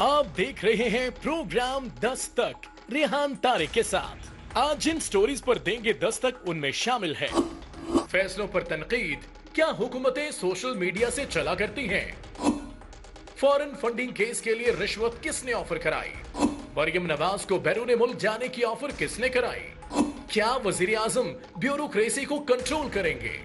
आप देख रहे हैं प्रोग्राम 10 तक रेहान तारिक के साथ। आज जिन स्टोरीज पर देंगे दस्तक उनमें शामिल है फैसलों पर तनकीद, क्या हुकूमतें सोशल मीडिया से चला करती हैं, फॉरेन फंडिंग केस के लिए रिश्वत किसने ऑफर कराई, मरियम नवाज को बैरून मुल्क जाने की ऑफर किसने कराई, क्या वजीर आजम ब्यूरोक्रेसी को कंट्रोल करेंगे।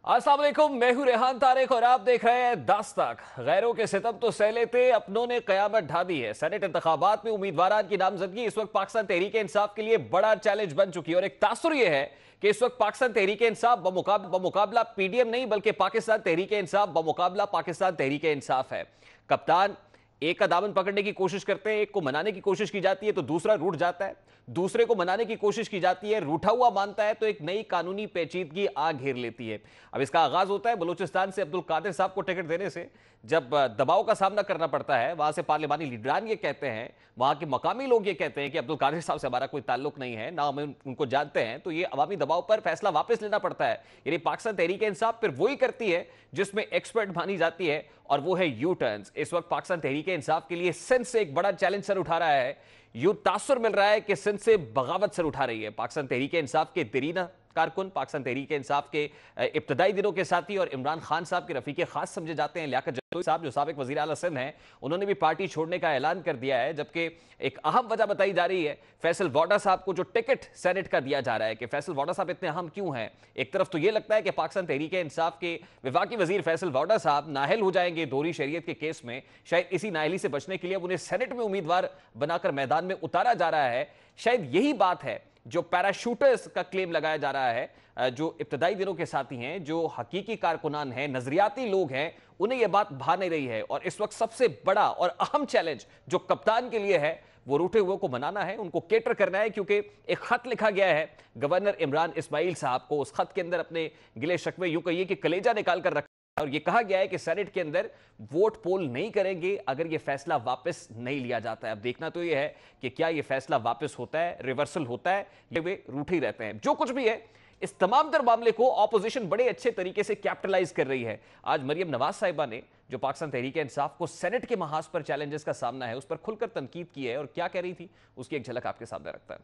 अस्सलाम वालेकुम, मैं हूं रेहान तारिक और आप देख रहे हैं 10 तक। गैरों के सितम तो सह लेते, अपनों ने कयामत ढा दी है। सेनेट इंतखाबात में उम्मीदवार की नामजदगी इस वक्त पाकिस्तान तहरीक इंसाफ के लिए बड़ा चैलेंज बन चुकी है और एक तासुर यह है कि इस वक्त पाकिस्तान तहरीक इंसाफ बमुकाबला पीडीएम नहीं बल्कि पाकिस्तान तहरीक इंसाफ बमुकाबला पाकिस्तान तहरीक इंसाफ है। कप्तान एक का दामन पकड़ने की कोशिश करते हैं, एक को मनाने की कोशिश की जाती है तो दूसरा रूठ जाता है, दूसरे को मनाने की कोशिश की जाती है, रूठा हुआ मानता है तो एक नई कानूनी पेचीदगी आ घेर लेती है। अब इसका आगाज होता है बलूचिस्तान से अब्दुल कादिर साहब को टिकट देने से। जब दबाव का सामना करना पड़ता है, वहां से पार्लिमानी लीडरान ये कहते हैं, वहां के मकामी लोग ये कहते हैं कि अब्दुल कादिर साहब से हमारा कोई ताल्लुक नहीं है, ना हम उनको जानते हैं, तो ये अवामी दबाव पर फैसला वापस लेना पड़ता है। यानी पाकिस्तान तहरीक इंसाफ फिर वही करती है जिसमें एक्सपर्ट मानी जाती है और वो है यू टर्न्स। इस वक्त पाकिस्तान तहरीक इंसाफ के लिए सिंध से एक बड़ा चैलेंज सर उठा रहा है। यूं तासुर मिल रहा है कि सिंध से बगावत सर उठा रही है। पाकिस्तान तहरीक इंसाफ के दरीना कारकुन, पाकिस्तान तहरीक इंसाफ के इब्तदाई दिनों के साथी और इमरान खान साहब के रफीके खास समझे जाते हैं लियाकत जतोई साहब, जो साबिक वजीर आला सिंध हैं, उन्होंने भी पार्टी छोड़ने का ऐलान कर दिया है। जबकि एक अहम वजह बताई जा रही है फैसल वोडा साहब को जो टिकट सेनेट का दिया जा रहा है कि फैसल वोडा साहब इतने अहम क्यों हैं। एक तरफ तो यह लगता है कि पाकिस्तान तहरीक इंसाफ के वफाकी वजीर फैसल वोडा साहब नाहल हो जाएंगे दोहरी शरीयत के केस में, शायद इसी नाहली से बचने के लिए उन्हें सेनेट में उम्मीदवार बनाकर मैदान में उतारा जा रहा है। शायद यही बात है जो पैराशूटर्स का क्लेम लगाया जा रहा है, जो इब्तदाई दिनों के साथी हैं, जो हकीकी कारकुनान हैं, नजरियाती लोग हैं, उन्हें यह बात भा नहीं रही है। और इस वक्त सबसे बड़ा और अहम चैलेंज जो कप्तान के लिए है वो रूठे हुए को मनाना है, उनको केटर करना है। क्योंकि एक खत लिखा गया है गवर्नर इमरान इस्माइल साहब को, उस खत के अंदर अपने गिले शिकवे यूं कहिए कि कलेजा निकाल कर रखा और यह कहा गया है कि सेनेट के अंदर वोट पोल नहीं करेंगे अगर यह फैसला वापस नहीं लिया जाता है। अब देखना तो यह है कि क्या यह फैसला वापस होता है, रिवर्सल होता है, या वे रूठे ही रहते हैं। जो कुछ भी है, इस तमाम तर मामले को ऑपोजिशन बड़े अच्छे तरीके से कैपिटलाइज कर रही है। आज मरियम नवाज साहिबा ने जो पाकिस्तान तहरीक इंसाफ को सेनेट के महाज पर चैलेंजेस का सामना है उस पर खुलकर तनकीद की है और क्या कह रही थी उसकी एक झलक आपके सामने रखता है।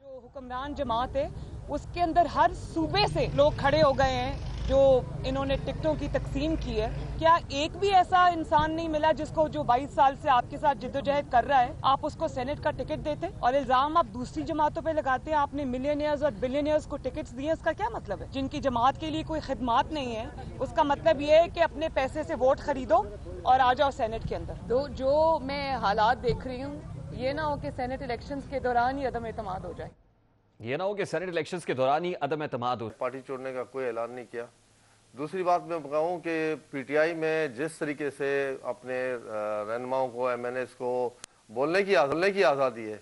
जो हुक्मरान जमात है उसके अंदर हर सूबे से लोग खड़े हो गए हैं जो इन्होंने टिकटों की तकसीम की है। क्या एक भी ऐसा इंसान नहीं मिला जिसको जो 22 साल से आपके साथ जिद्दोजहद कर रहा है, आप उसको सेनेट का टिकट देते और इल्जाम आप दूसरी जमातों पे लगाते हैं आपने मिलियनियर्स और बिलियनियर्स को टिकट्स दिए। इसका क्या मतलब है? जिनकी जमात के लिए कोई खिदमात नहीं है उसका मतलब ये है कि अपने पैसे से वोट खरीदो और आ जाओ सेनेट के अंदर। तो जो मैं हालात देख रही हूँ, ये ना हो कि सेनेट इलेक्शंस के दौरान ही अदम एतमाद हो जाए, ये ना हो कि सेनेट इलेक्शंस के दौरान ही अदम एतमाद हो। पार्टी छोड़ने का कोई ऐलान नहीं किया। दूसरी बात मैं कहूँ कि पीटीआई में जिस तरीके से अपने रहनुमाओं को, एमएनएस को बोलने की आज़ादी है,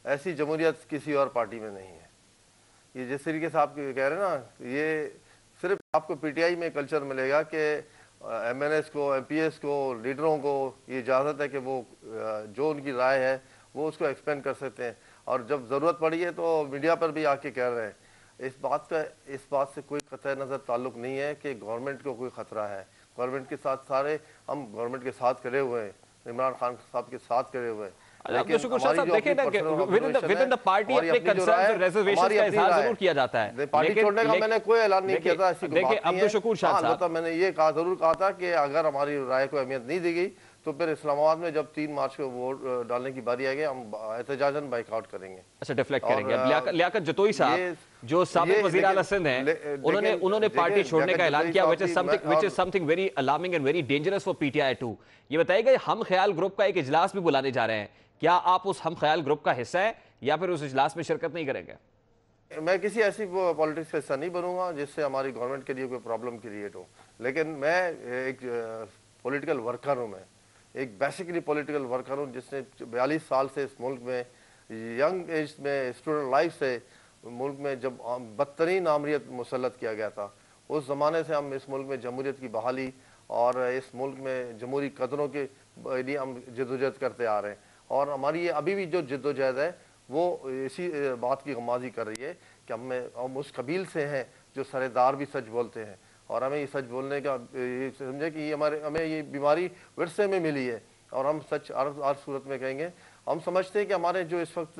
ऐसी जमहूरियत किसी और पार्टी में नहीं है। ये जिस तरीके से आप कह रहे हैं ना, ये सिर्फ आपको पीटीआई में कल्चर मिलेगा कि एमएनएस को, एमपीएस को, लीडरों को ये इजाज़त है कि वो जो उनकी राय है वो उसको एक्सपेंड कर सकते हैं और जब ज़रूरत पड़ी है तो मीडिया पर भी आके कह रहे हैं। इस बात से कोई कतई नज़र ताल्लुक नहीं है कि गवर्नमेंट को कोई ख़तरा है। गवर्नमेंट के साथ सारे हम गवर्नमेंट के साथ खड़े हुए हैं, इमरान खान साहब के साथ खड़े हुए हैं। लेकिन पार्टी छोड़ने का मैंने कोई ऐलान नहीं किया था। मैंने ये कहा जरूर कहा था कि अगर हमारी राय को अहमियत नहीं दी गई तो फिर इस्लामाबाद में जब 3 मार्च को वोट डालने की बारी आएगी हम एहतजाजन बाइकआउट करेंगे। अच्छा, डिफ्लेक्ट करेंगे। अब लियाकत जतोई साहब जो साबिक वज़ीर आला सिंध हैं, उन्होंने पार्टी छोड़ने का ऐलान किया, which is something very alarming and very dangerous for PTI too। ये बताइएगा, हम ख्याल ग्रुप का एक इजलास भी बुलाने जा रहे हैं, क्या आप उस हम ख्याल ग्रुप का हिस्सा है या फिर उस इजलास में शिरकत नहीं करेंगे? मैं किसी ऐसी पॉलिटिक्स का हिस्सा नहीं बनूंगा जिससे हमारी गवर्नमेंट के लिए कोई प्रॉब्लम क्रिएट हो। लेकिन मैं एक पॉलिटिकल वर्कर हूँ, मैं एक बेसिकली पॉलिटिकल वर्कर हूँ जिसने 42 साल से इस मुल्क में यंग एज में स्टूडेंट लाइफ से मुल्क में जब बदतरीन आमरीत मुसल्लत किया गया था, उस ज़माने से हम इस मुल्क में जमहूरियत की बहाली और इस मुल्क में जमहूरी कदरों के लिए हम जद्दोजहद करते आ रहे हैं। और हमारी ये अभी भी जो जद्दोजहद है वो इसी बात की गमाजी कर रही है कि हम उस कबील से हैं जो सरेदार भी सच बोलते हैं और हमें ये सच बोलने का ये समझे कि ये हमें ये बीमारी विरसे में मिली है और हम सच हर सूरत में कहेंगे। हम समझते हैं कि हमारे जो इस वक्त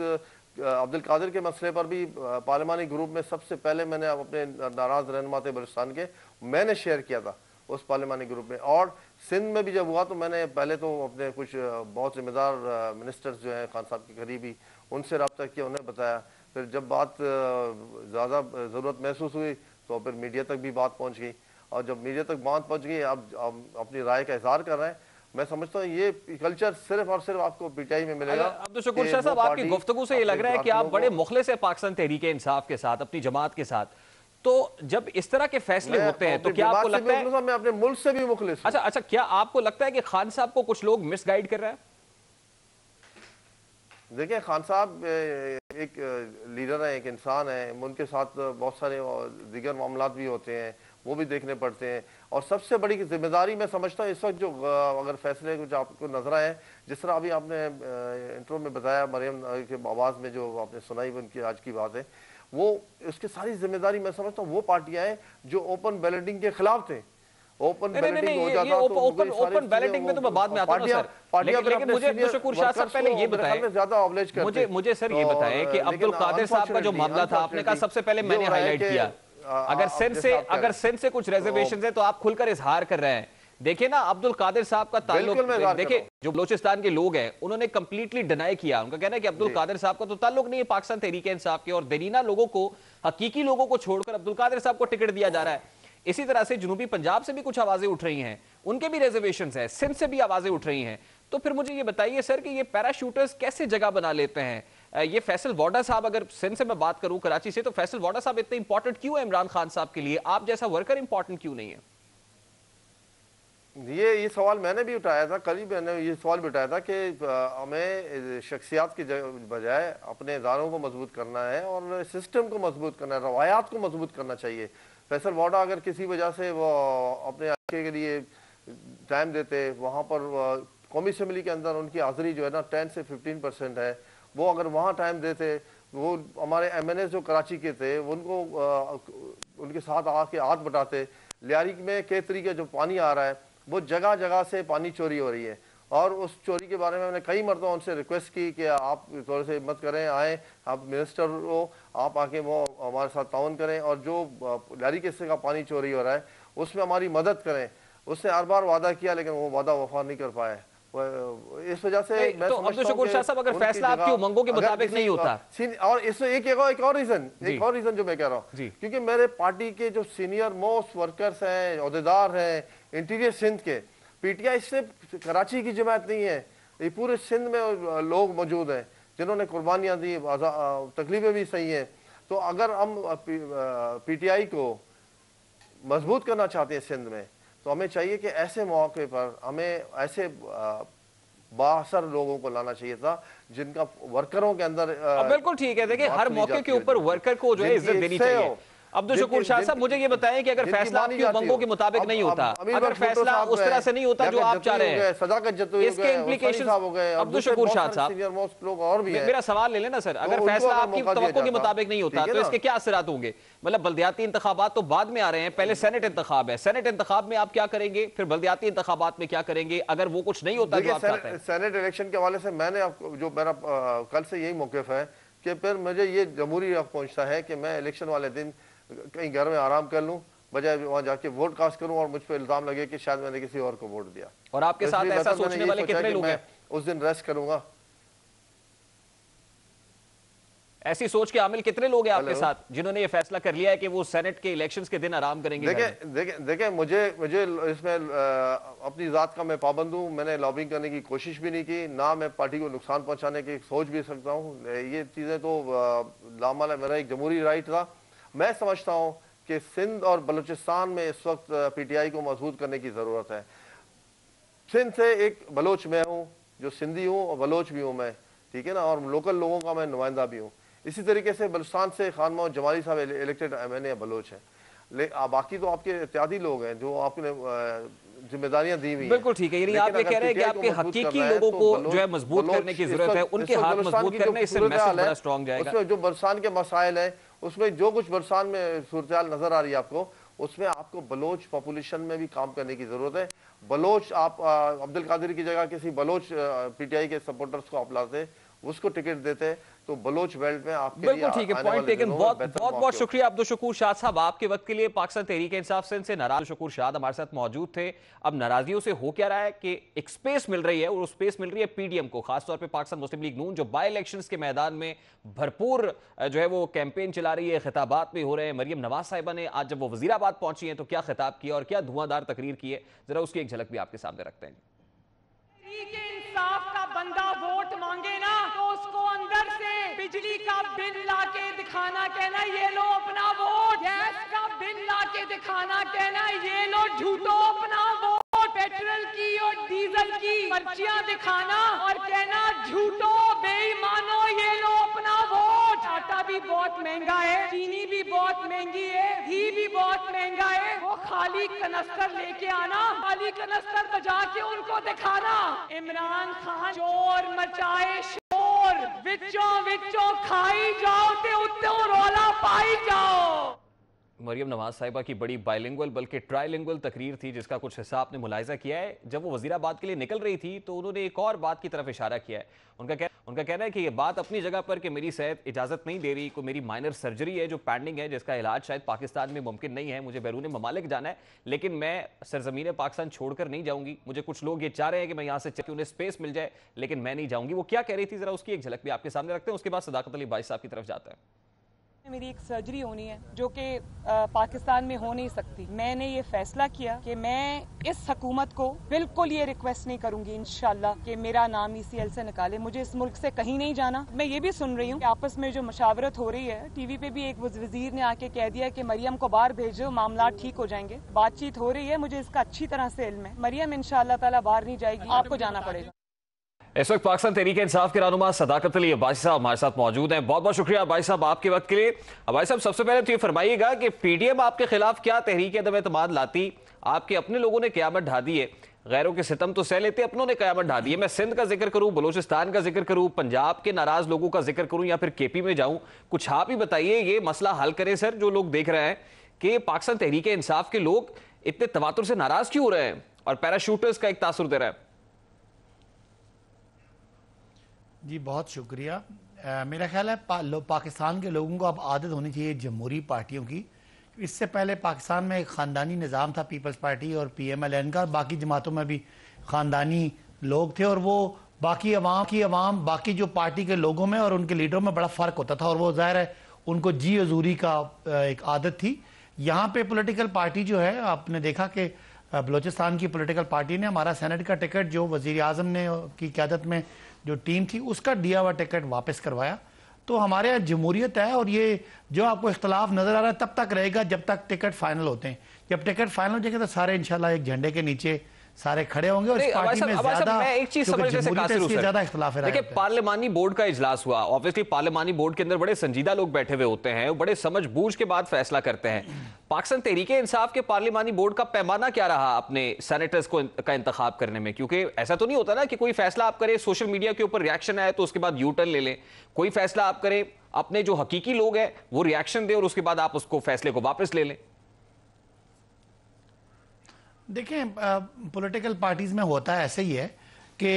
अब्दुल कादिर के मसले पर भी पार्लिमानी ग्रुप में सबसे पहले मैंने अपने नाराज रहनुमा थे बलूचिस्तान के, मैंने शेयर किया था उस पार्लिमानी ग्रुप में। और सिंध में भी जब हुआ तो मैंने पहले तो अपने कुछ बहुत जिम्मेदार मिनिस्टर्स जो हैं खान साहब के करीबी, उनसे रब्ता किया, उन्हें बताया। फिर जब बात ज़्यादा ज़रूरत महसूस हुई तो फिर मीडिया तक भी बात पहुंच गई, और जब मीडिया तक बात पहुंच गई अब अपनी राय का इजहार कर रहे हैं। मैं समझता हूँ ये कल्चर सिर्फ और सिर्फ आपको पीटीआई में मिलेगा। अब्दुल शुक्र शाह साहब, आपकी गुफ्तगू से ये लग रहा है कि आप बड़े मुखलिस है पाकिस्तान तहरीक इंसाफ के साथ, अपनी जमात के साथ। तो जब इस तरह के फैसले होते हैं तो क्या आपको लगता है, मैं अपने मुल्क से भी मुखलिस? अच्छा, क्या आपको लगता है कि खान साहब को कुछ लोग मिसगाइड कर रहे हैं? देखिए, खान साहब एक लीडर है, एक इंसान है, उनके साथ बहुत सारे दीगर मामलात भी होते हैं, वो भी देखने पड़ते हैं। और सबसे बड़ी जिम्मेदारी मैं समझता हूँ इस वक्त जो अगर फैसले कुछ आपको नजर आए, जिस तरह अभी आपने इंट्रो में बताया, मरियम के आवाज़ में जो आपने सुनाई उनकी आज की बात है, वो उसकी सारी जिम्मेदारी मैं समझता हूँ वो पार्टियां हैं जो ओपन बैलेटिंग के खिलाफ थे। ओपन बैलेटिंग हो जाता तो ओपन बैलेटिंग में तो मैं बाद में आता हूं सर, लेकिन मुझे अब्दुल शुक्र शाह साहब पहले ये बताएं, मुझे सर ये बताएं कि अब्दुल कादिर साहब का जो मामला था, आपने कहा सबसे पहले मैंने हाईलाइट किया, अगर सिंध से कुछ रिजर्वेशन है तो आप खुलकर इजहार कर रहे हैं। देखिए ना, अब्दुल कादिर साहब का ताल्लुक, देखिए जो बलोचिस्तान के लोग हैं उन्होंने कंप्लीटली डिनाई किया, उनका कहना है कि अब्दुल कादिर साहब का तो ताल्लुक नहीं है पाकिस्तान तहरीक इंसाफ के, और दरीना लोगों को, हकीकी लोगों को छोड़कर अब्दुल कादिर साहब को टिकट दिया जा रहा है। इसी तरह से जनूबी पंजाब से भी कुछ आवाजें उठ रही हैं, उनके भी रिजर्वेशंस हैं, सिंध से भी आवाजें उठ रही हैं। तो फिर मुझे ये बताइए सर कि ये पैराशूटर्स कैसे जगह बना लेते हैं? ये फैसल वाडा साहब, अगर सिंध से मैं बात करूं कराची से, तो फैसल वाडा साहब इतने इंपॉर्टेंट क्यों है इमरान खान साहब के लिए? आप जैसा वर्कर इंपॉर्टेंट क्यों नहीं है? ये सवाल मैंने भी उठाया था, कल ही मैंने ये सवाल भी उठाया था कि हमें शख्सियात की बजाय अपने इदारों को मजबूत करना है और सिस्टम को मजबूत करना है, रवायात को मजबूत करना चाहिए। फैसल वाडा अगर किसी वजह से वो अपने इलाके के लिए टाइम देते, वहाँ पर कौमी असम्बली के अंदर उनकी हाजिरी जो है ना 10 से 15% है, वो अगर वहाँ टाइम देते, वो हमारे MNA जो कराची के थे उनको उनके साथ आके हाथ बटाते। लियारी में कई तरीके जो पानी आ रहा है, वो जगह जगह से पानी चोरी हो रही है, और उस चोरी के बारे में मैंने कई मरतबा उनसे रिक्वेस्ट की कि आप थोड़े से हिम्मत करें, आए, आप मिनिस्टर हो, आप आके वो हमारे साथ ताउन करें और जो लियारी के हिस्से का पानी चोरी हो रहा है उसमें हमारी मदद करें। उसने हर बार वादा किया लेकिन वो वादा वफा नहीं कर पाए। इस वजह से मैं तो अब्दुल शुक्र शाह साहब, अगर फैसला आपकी उम्मीदों के मुताबिक नहीं होता, और इसमें एक और रीजन जो मैं कह रहा हूँ, क्योंकि मेरे पार्टी के जो सीनियर मोस्ट वर्कर्स हैं, ओहदेदार हैं इंटीरियर सिंध के, पीटीआई सिर्फ कराची की जमात नहीं है, ये पूरे सिंध में लोग मौजूद हैं जिन्होंने कुर्बानियां दी, तकलीफें भी सही हैं। तो अगर हम पीटीआई को मजबूत करना चाहते हैं सिंध में, तो हमें चाहिए कि ऐसे मौके पर हमें ऐसे बासर लोगों को लाना चाहिए था जिनका वर्करों के अंदर बिल्कुल ठीक है। देखिए, हर मौके के ऊपर वर्कर को जो है इज्जत देनी चाहिए। अब्दुल शुक्र शाह साहब, मुझे ये बताएं कि अगर फैसला आपकी उम्मीदों के मुताबिक नहीं होता, अगर फैसला उस तरह से नहीं होता जो आप चाह रहे हैं, इसके इम्प्लीकेशंस, अब्दुल शुक्र शाह साहब मेरा सवाल ले लेना सर, अगर फैसला आपकी तवक्को के मुताबिक नहीं होता तो इसके क्या असरात होंगे? मतलब बल्दियाती इंतखाबात तो बाद में आ रहे हैं, पहले सेनेट इंतखाब है, सेनेट इंतखाब में आप क्या करेंगे, फिर बल्दियाती इंतखाबात में क्या करेंगे अगर वो कुछ नहीं होता जो आप चाहते हैं? सेनेट इलेक्शन के हवाले से मैंने आपको जो मेरा कल से यही मौक़िफ़ है कि फिर मुझे ये जमहूरी हक़ पहुंचता है कि मैं इलेक्शन वाले दिन कहीं घर में आराम कर लूं, बजाय वहां जाके वोट कास्ट करूं और मुझ पर इल्जाम लगे कि शायद मैंने किसी और को वोट दिया। और आपके साथ ऐसा सोचने वाले कितने लोग हैं? उस दिन रेस्ट करूंगा। ऐसी सोच के आमिल कितने लोग हैं आपके साथ जिन्होंने ये फैसला कर लिया है कि वो सेनेट के इलेक्शंस के दिन आराम करेंगे? देखें मुझे इसमें अपनी जात का मैं पाबंद हूँ, मैंने लॉबिंग करने की कोशिश भी नहीं की, ना मैं पार्टी को नुकसान पहुंचाने की सोच भी सकता हूँ। ये चीजें तो लामाला मेरा एक जमहूरी राइट था। मैं समझता हूँ कि सिंध और बलूचिस्तान में इस वक्त पीटीआई को मजबूत करने की जरूरत है। सिंध से एक बलोच मैं हूँ, जो सिंधी हूँ और बलोच भी हूँ मैं, ठीक है ना, और लोकल लोगों का मैं नुमाइंदा भी हूँ। इसी तरीके से बलूचिस्तान से खान मोहम्मद जमाली साहब इलेक्टेड MNA बलोच हैं, बाकी तो आपके इत्यादी लोग हैं जो आपने जिम्मेदारियां दी हुई हैं। बिल्कुल ठीक है, यानी आप ये कह रहे हैं कि आपके हकीकी लोगों को जो है मजबूत करने की जरूरत है, उनके हाथ मजबूत करने, इससे मैसेज बड़ा स्ट्रांग जाएगा। उसमें जो बरसान के मसाइल हैं, उसमें जो कुछ बरसान में सूरत नजर आ रही है आपको, उसमें आपको बलोच पॉपुलेशन में भी काम करने की जरूरत है। बलोच आप अब्दुल कादिर की जगह किसी बलोच पीटीआई के सपोर्टर्स को आप लाते, उसको टिकट देते, तो बलोच बेल्ट में आपके लिए बिल्कुल ठीक है, पॉइंट टेकन। बहुत शुक्रिया अब्दुल शकूर शाद साहब आपके वक्त के लिए। पाकिस्तान तहरीक इंसाफ से नाराज शकूर शाद हमारे साथ मौजूद थे। अब नाराजियों से हो क्या रहा है कि एक स्पेस मिल रही है, और उस स्पेस मिल रही है पीडीएम को, खासतौर पे पाकिस्तान मुस्लिम लीग नून, जो बाई इलेक्शंस के मैदान में भरपूर जो है वो कैंपेन चला रही है, खिताबात भी हो रहे हैं। मरियम नवाज साहिबा ने आज जब वो वजीराबाद पहुंची हैं तो क्या खिताब किया और क्या धुआंधार तकरीर की है, जरा उसकी एक झलक भी आपके सामने रखते हैं। इंसाफ का बंदा वोट मांगे ना तो उसको अंदर से बिजली का बिल लाके दिखाना, कहना ये लो अपना वोट, गैस का बिल लाके दिखाना, कहना ये लो झूठो अपना वोट, पेट्रोल की और डीजल की पर्चियां दिखाना और कहना झूठो बेईमानो ये लो अपना वोट। आटा भी बहुत महंगा है, चीनी भी बहुत महंगी है, घी भी बहुत महंगा है, वो खाली कनस्तर लेके आना, खाली कनस्तर बजा के उनको दिखाना। इमरान खान चोर मचाए शोर, विचों विचों खाई जाओ ते उत्ते रोला पाई जाओ। मरियम नवाज साहिबा की बड़ी बाइलिंगुअल बल्कि ट्राइलिंगुअल तकरीर थी, जिसका कुछ हिस्सा आपने मुलाहिजा किया है। जब वो वजीराबाद के लिए निकल रही थी तो उन्होंने एक और बात की तरफ इशारा किया है। उनका कहना है कि ये बात अपनी जगह पर कि मेरी सेहत इजाज़त नहीं दे रही, कोई मेरी माइनर सर्जरी है जो पेंडिंग है, जिसका इलाज शायद पाकिस्तान में मुमकिन नहीं है, मुझे बैरून ममालिक जाना है, लेकिन मैं सरजमीन पाकिस्तान छोड़कर नहीं जाऊंगी। मुझे कुछ लोग ये चाह रहे हैं कि मैं यहाँ से उन्हें स्पेस मिल जाए, लेकिन मैं नहीं जाऊंगी। वो क्या कह रही थी, जरा उसकी एक झलक भी आपके सामने रखते हैं, उसके बाद सदाकत अली भाई साहब की तरफ जाता है। मेरी एक सर्जरी होनी है जो कि पाकिस्तान में हो नहीं सकती। मैंने ये फैसला किया कि मैं इस हुकूमत को बिल्कुल ये रिक्वेस्ट नहीं करूंगी इंशाल्लाह कि मेरा नाम ECL से निकाले। मुझे इस मुल्क से कहीं नहीं जाना। मैं ये भी सुन रही हूँ कि आपस में जो मशावरत हो रही है, टीवी पे भी एक वजीर ने आके कह दिया कि मरियम को बाहर भेजो, मामला ठीक हो जाएंगे। बातचीत हो रही है, मुझे इसका अच्छी तरह से इल्म है। मरियम इंशाल्लाह ताला बाहर नहीं जाएगी, आपको जाना पड़ेगा। इस वक्त पाकिस्तान तहरीक इंसाफ के रहनुमा सदाकत अली अब्बासी साहब हमारे साथ मौजूद हैं। बहुत बहुत शुक्रिया अब्बासी साहब आपके वक्त के लिए। अब्बासी साहब, सबसे पहले तो ये फरमाइएगा कि पीडीएम आपके खिलाफ क्या तहरीक अदम एतमाद लाती? आपके अपने लोगों ने क़यामत ढा दी है, गैरों के सितम तो सह लेते, अपनों ने क़यामत ढा दी है। मैं सिंध का जिक्र करूं, बलूचिस्तान का जिक्र करूं, पंजाब के नाराज लोगों का जिक्र करूं, या फिर केपी में जाऊं, कुछ आप ही बताइए, ये मसला हल करें सर। जो लोग देख रहे हैं कि पाकिस्तान तहरीक इंसाफ के लोग इतने तवातुर से नाराज क्यों हो रहे हैं और पैराशूटर्स का एक तासुर दे रहा है। जी बहुत शुक्रिया। मेरा ख्याल है पाकिस्तान के लोगों को अब आदत होनी चाहिए जमहूरी पार्टियों की। इससे पहले पाकिस्तान में एक ख़ानदानी निज़ाम था, पीपल्स पार्टी और PMLN का, बाकी जमातों में भी ख़ानदानी लोग थे, और वो बाकी अवाम बाकी जो पार्टी के लोगों में और उनके लीडरों में बड़ा फ़र्क होता था, और वो ज़ाहिर है उनको जी हजूरी का एक आदत थी। यहाँ पे पॉलिटिकल पार्टी जो है, आपने देखा कि बलूचिस्तान की पॉलिटिकल पार्टी ने हमारा सेनेट का टिकट जो वज़ीर आज़म ने की क़यादत में जो टीम थी उसका दिया हुआ टिकट वापस करवाया। तो हमारे यहाँ जमहूरियत है, और ये जो आपको इख्तलाफ नजर आ रहा है तब तक रहेगा जब तक टिकट फाइनल होते हैं। जब टिकट फाइनल हो जाएंगे तो सारे इंशाल्लाह एक झंडे के नीचे सारे खड़े होंगे, और इस पार्टी में ज्यादा इख्तलाफ है। देखिए, पार्लिमानी बोर्ड का इजलास हुआ, ऑब्वियसली पार्लिमानी बोर्ड के अंदर बड़े संजीदा लोग बैठे हुए होते हैं, बड़े समझ बूझ के बाद फैसला करते हैं। पाकिस्तान तहरीक इंसाफ के पार्लिमानी बोर्ड का पैमाना क्या रहा अपने सेनेटर्स का इंतखाब करने में? क्योंकि ऐसा तो नहीं होता ना कि कोई फैसला आप करें, सोशल मीडिया के ऊपर रिएक्शन आए तो उसके बाद यू टर्न ले लें। कोई फैसला आप करें, अपने जो हकीकी लोग हैं वो रिएक्शन दे और उसके बाद आप उसको फैसले को वापस ले लें। देखें, पॉलिटिकल पार्टीज में होता है ऐसे ही है कि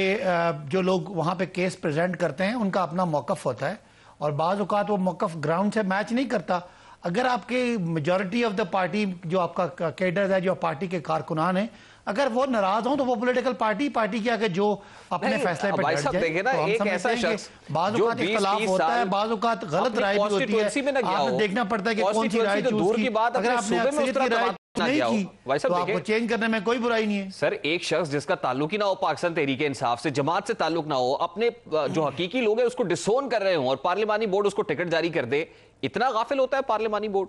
जो लोग वहाँ पे केस प्रेजेंट करते हैं उनका अपना मौकफ होता है, और बाज़ औक़ात वो मौकफ ग्राउंड से मैच नहीं करता। अगर आपके मेजॉरिटी ऑफ द पार्टी जो आपका कैडर है, जो पार्टी के कारकुनान है, अगर वो नाराज हो तो वो पॉलिटिकल पार्टी के आगे जो अपने फैसले पर डट जाए। तो हम समझते हैं कि बाज़ औक़ात इख्तिलाफ होता है, बाज़ औक़ात गलत राय भी होती है, आपने देखना पड़ता है कि कौन सी राय चूज की। अगर आपने अक्सरियत की राय नहीं की तो आपको चेंज करने में कोई बुराई नहीं है। सर, एक शख्स जिसका ताल्लुक ही ना हो पाकिस्तान तहरीक इंसाफ से, जमात से ताल्लुक ना हो, अपने जो हकीकी लोग हैं उसको डिसोन कर रहे हो और पार्लिमानी बोर्ड उसको टिकट जारी कर दे, इतना गाफिल होता है पार्लिमानी बोर्ड?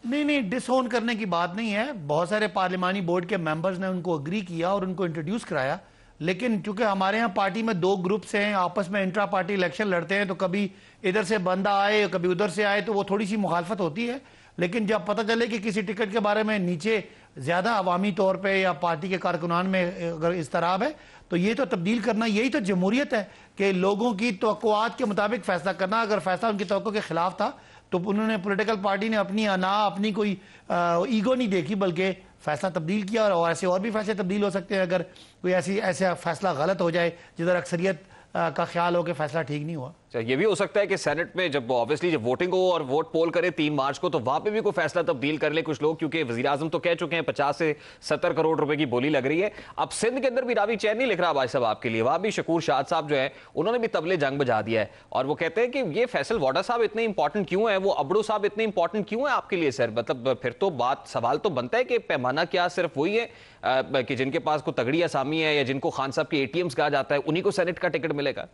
नहीं, डिसोन करने की बात नहीं है। बहुत सारे पार्लिमानी बोर्ड के मेंबर्स ने उनको अग्री किया और उनको इंट्रोड्यूस कराया, लेकिन चूंकि हमारे यहाँ पार्टी में दो ग्रुप्स हैं, आपस में इंट्रा पार्टी इलेक्शन लड़ते हैं, तो कभी इधर से बंदा आए कभी उधर से आए, तो वो थोड़ी सी मुखालफत होती है। लेकिन जब पता चले कि किसी टिकट के बारे में नीचे ज्यादा अवामी तौर पे या पार्टी के कारकुनान में अगर इस्तराब है, तो ये तो तब्दील करना, यही तो जमहूरियत है कि लोगों की तवक्कुआत के मुताबिक फैसला करना। अगर फैसला उनकी तवक्को के खिलाफ था तो उन्होंने पॉलिटिकल पार्टी ने अपनी कोई ईगो नहीं देखी, बल्कि फैसला तब्दील किया। और ऐसे और भी फैसले तब्दील हो सकते हैं अगर कोई ऐसा फैसला गलत हो जाए जिधर अक्सरियत का ख्याल हो कि फैसला ठीक नहीं हुआ। ये भी हो सकता है कि सेनेट में जब ऑब्वियसली जब वोटिंग हो और वोट पोल करे 3 मार्च को, तो वहां पे भी कोई फैसला तब्दील कर ले कुछ लोग, क्योंकि वजीर आजम तो कह चुके हैं 50 से 70 करोड़ रुपए की बोली लग रही है। अब सिंध के अंदर भी रावी चैन नहीं लिख रहा भाई साहब आपके लिए, वहां भी शकूर शाद साहब जो है उन्होंने भी तबले जंग बजा दिया है और वो कहते हैं कि ये फैसल वाडा साहब इतने इंपॉर्टेंट क्यों है, वो अबड़ू साहब इतने इंपॉर्टेंट क्यों है आपके लिए सर? मतलब फिर तो सवाल तो बनता है कि पैमाना क्या सिर्फ वही है कि जिनके पास कोई तगड़ी असामी है या जिनको खान साहब के ATMs कहा जाता है उन्हीं को सेनेट का टिकट मिलेगा?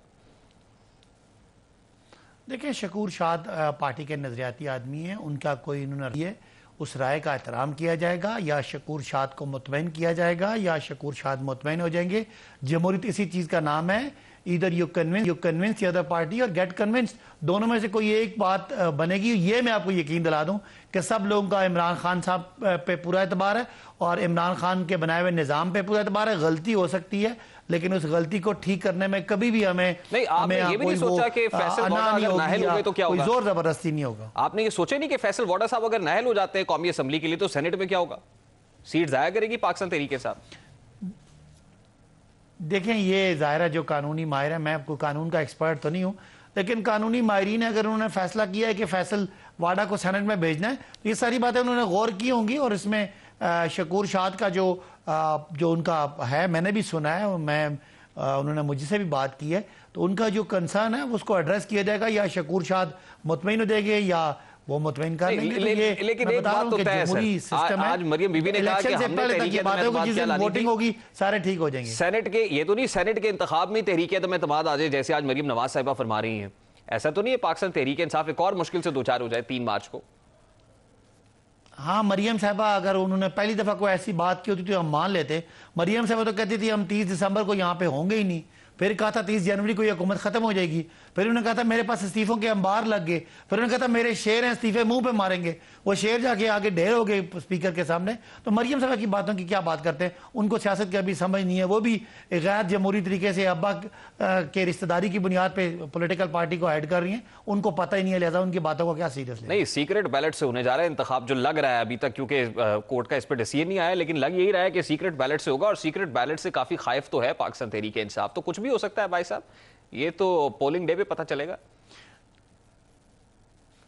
देखिए, शकूर शाद पार्टी के नजरियाती आदमी हैं, उनका कोई उन्होंने उस राय का एहतराम किया जाएगा या शकूर शाद को मुतमईन किया जाएगा या शकूर शाद मुतमईन हो जाएंगे। जमहूरियत इसी चीज़ का नाम है, इधर you convince the other party और गेट कन्विंस्ड, दोनों में से कोई एक बात बनेगी। ये मैं आपको यकीन दिला दूं कि सब लोगों का इमरान खान साहब पे पूरा एतबार है और इमरान खान के बनाए हुए निज़ाम पे पूरा एतबार है। गलती हो सकती है, लेकिन उस गलती को ठीक करने में कभी भी हमें नहीं, आपने ये भी नहीं सोचा कि फैसल वाडा अगर नाअहल हो गए तो क्या होगा? जोर जबरदस्ती नहीं होगा। आपने ये सोचा नहीं कि फैसल वाडा साहब अगर नाअहल हो जाते हैं कौमी असेंबली के लिए तो सेनेट में क्या होगा? सीट जाया करेगी पाकिस्तान तहरीक के साथ। देखें, ये ज़ाहिर है जो कानूनी माहिर है, मैं आपको कानून का एक्सपर्ट तो नहीं हूँ, लेकिन कानूनी माहिरीन अगर उन्होंने फैसला किया है कि फैसल वाडा को सेनेट में भेजना है तो ये सारी बातें उन्होंने गौर की होंगी। और इसमें शकूर शाद का जो उनका है, मैंने भी सुना है, उन्होंने मुझसे भी बात की है, तो उनका जो कंसर्न है उसको एड्रेस किया जाएगा। या शकूर शाद मुतमईन हो देंगे या वो मुतमईन कर लेंगे। लेकिन एक बात तो तय है सर, आज मरियम बीबी ने कहा कि हमने तहरीक वोटिंग होगी सारे ठीक हो जाएंगे। सेनेट के ये तो नहीं सेनेट के इंतखाब में तहरीक एतमाद आ जाए, जैसे आज मरियम नवाज साहिबा फरमा रही हैं, ऐसा तो नहीं है पाकिस्तान तहरीक इंसाफ एक और मुश्किल से 2-4 हो जाए 3 मार्च को? हाँ, मरियम साहबा अगर उन्होंने पहली दफा कोई ऐसी बात की होती तो हम मान लेते। मरियम साहबा तो कहती थी हम 30 दिसंबर को यहाँ पे होंगे ही नहीं, फिर कहा था 30 जनवरी को ये हुकूमत खत्म हो जाएगी, फिर उन्होंने कहा था मेरे पास इस्तीफों के अंबार लग गए, फिर उन्होंने कहा था मेरे शेर हैं इस्तीफे मुंह पे मारेंगे, वो शेर जाके आगे ढेर हो गए स्पीकर के सामने। तो मरियम साहबा की बातों की क्या बात करते हैं, उनको सियासत की अभी समझ नहीं है, वो भी गैर जमहूरी तरीके से अब्बा के रिश्तेदारी की बुनियाद पे पॉलिटिकल पार्टी को ऐड कर रही हैं, उनको पता ही नहीं है, लिहाजा उनकी बातों को क्या सीरियस नहीं। सीक्रेट बैलेट से होने जा रहा है इंतखाब, जो लग रहा है अभी तक, क्योंकि कोर्ट का इस पर डिसीजन नहीं आया, लेकिन लग यही रहा है कि सीक्रेट बैलेट से होगा और सीक्रेट बैलेट से काफी खाइफ तो है पाकिस्तान तहरीक इंसाफ। तो कुछ भी हो सकता है भाई साहब, ये तो पोलिंग डे पे पता चलेगा।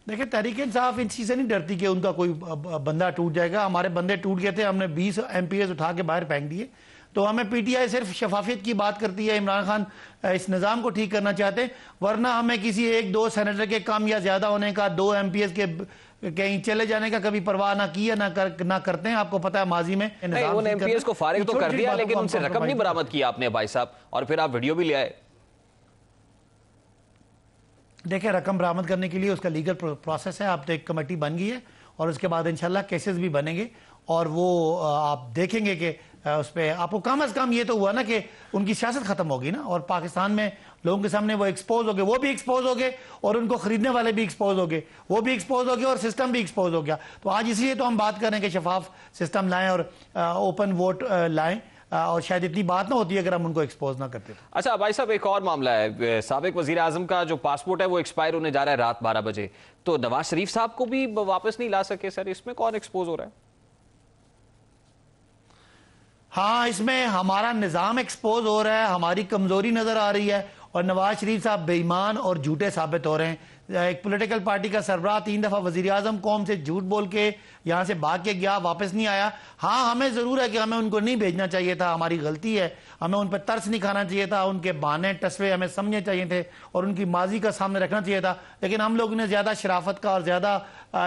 देखिए, तहरीक इंसाफ इन चीज़ से नहीं डरती कि उनका कोई बंदा टूट जाएगा। हमारे बंदे टूट गए थे, हमने 20 MPs उठा के बाहर फेंक दिए। तो हमें PTI सिर्फ शफाफियत की बात करती है, इमरान खान इस निज़ाम को ठीक करना चाहते हैं, वरना हमें किसी 1-2 सेनेटर के कम या ज़्यादा होने का, 2 MPs के कहीं चले जाने का कभी परवाह ना की या ना करते हैं। आपको पता है माजी में उन MPs को फारिग तो कर दिया, लेकिन उनसे रकम नहीं बरामद की आपने भाई साहब, और फिर आप वीडियो भी ले आए। देखिए, रकम बरामद करने के लिए उसका लीगल प्रोसेस है। अब तो एक कमेटी बन गई है और उसके बाद इंशाल्लाह केसेस भी बनेंगे और वो आप देखेंगे कि उस पर आपको कम अज कम ये तो हुआ ना कि उनकी सियासत खत्म होगी ना, और पाकिस्तान में लोगों के सामने वो एक्सपोज हो गए, वो भी एक्सपोज हो गए और उनको खरीदने वाले भी एक्सपोज हो गए, वो भी एक्सपोज हो गए और सिस्टम भी एक्सपोज हो गया। तो आज इसलिए तो हम बात कर रहे हैं कि शफाफ सिस्टम लाएं और ओपन वोट लाएं, और शायद इतनी बात ना होती अगर हम उनको एक्सपोज ना करते। अच्छा भाई साहब, एक और मामला है, साबिक वजीर आजम का जो पासपोर्ट है वो एक्सपायर होने जा रहा है रात 12 बजे, तो नवाज शरीफ साहब को भी वापस नहीं ला सके सर, इसमें कौन एक्सपोज हो रहा है? हाँ, इसमें हमारा निज़ाम एक्सपोज हो रहा है, हमारी कमजोरी नजर आ रही है और नवाज शरीफ साहब बेईमान और झूठे साबित हो रहे हैं। एक पॉलिटिकल पार्टी का सरबराह 3 दफा वजीर आजम कौम से झूठ बोल के यहाँ से भाग के गया, वापस नहीं आया। हाँ, हमें जरूर है कि हमें उनको नहीं भेजना चाहिए था, हमारी गलती है, हमें उन पर तरस नहीं खाना चाहिए था, उनके बहाने टसवे हमें समझने चाहिए थे और उनकी माजी का सामने रखना चाहिए था, लेकिन हम लोगों ने ज्यादा शराफत का और ज्यादा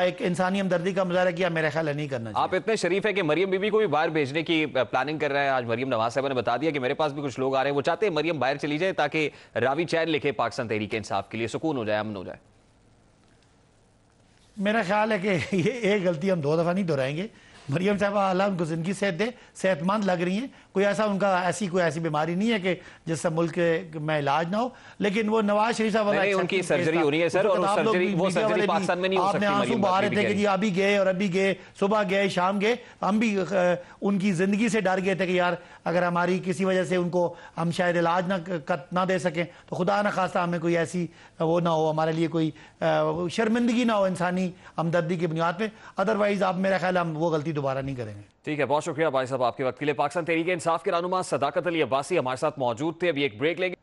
एक इंसानी हमदर्दी का मुजाहरा किया, मेरा ख्याल है नहीं करना चाहिए। आप इतने शरीफ है कि मरियम बीबी को भी बाहर भेजने की प्लानिंग कर रहे हैं। आज मरियम नवाज साहब ने बता दिया कि मेरे पास भी कुछ लोग आ रहे हैं, वो चाहते हैं मरियम बाहर चली जाए ताकि रावी चैन लिखे पाकिस्तान तहरीक इंसाफ के लिए, सुकून हो जाए, अमन हो जाए। मेरा ख्याल है कि ये एक गलती हम 2 दफा नहीं दोहराएंगे। मरियम साहब अल्लाह उनको जिंदगी सेहत दे, सेहतमंद लग रही हैं, कोई ऐसा उनका कोई ऐसी बीमारी नहीं है कि जिससे मुल्क में इलाज ना हो। लेकिन वो नवाज शरीफ साहब वाला उनकी सर्जरी हो रही है सर, और वो सर्जरी पाकिस्तान में नहीं हो सकती। आपने आंसू बहा रहे थे कि जी अभी गए और अभी गए, सुबह गए शाम गए। हम भी उनकी जिंदगी से डर गए थे कि यार अगर हमारी किसी वजह से उनको हम शायद इलाज ना दे सकें तो खुदा न खास्ता हमें कोई ऐसी वो ना हो, हमारे लिए कोई शर्मिंदगी ना हो इंसानी हमदर्दी की बुनियाद पे। अदरवाइज आप मेरा ख्याल हम वो गलती दोबारा नहीं करेंगे। ठीक है, बहुत शुक्रिया भाई साहब आपके वक्त के लिए। पाकिस्तान तहरीक इंसाफ के रहनुमा सदाकत अली अब्बासी हमारे साथ मौजूद थे। अभी एक ब्रेक लेंगे।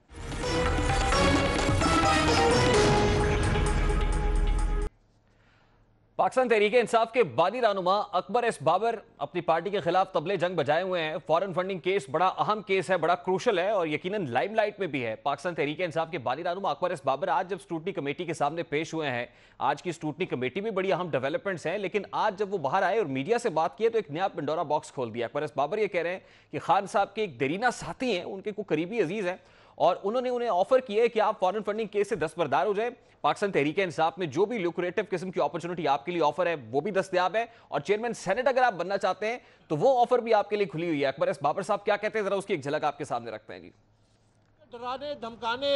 पाकिस्तान तहरीक इंसाफ के बानी रहनुमा अकबर एस बाबर अपनी पार्टी के खिलाफ तबले जंग बजाए हुए हैं। फॉरेन फंडिंग केस बड़ा अहम केस है, बड़ा क्रूशल है और यकीनन लाइमलाइट में भी है। पाकिस्तान तहरीक इंसाफ के बानी रहनुमा अकबर एस बाबर आज जब स्क्रूटनी कमेटी के सामने पेश हुए हैं, आज की स्क्रूटनी कमेटी में बड़ी अहम डेवलपमेंट्स हैं, लेकिन आज जब वो बाहर आए और मीडिया से बात की तो एक नया पंडोरा बॉक्स खोल दिया। अकबर एस बाबर ये कह रहे हैं कि खान साहब के एक देरीना साथी हैं, उनके को करीबी अजीज हैं और उन्होंने उन्हें ऑफर किया है कि आप फॉरेन फंडिंग केस से दस्तबरदार हो जाए। पाकिस्तान तहरीक इंसाफ में जो भी लुक्रेटिव किस्म की अपॉर्चुनिटी आपके लिए ऑफर है वो भी दस्तयाब है और चेयरमैन सेनेट अगर आप बनना चाहते हैं तो वो ऑफर भी आपके लिए खुली हुई है। अकबर एस बाबर साहब क्या कहते हैं, जरा उसकी एक झलक आपके सामने रखते हैं जी। डराने धमकाने,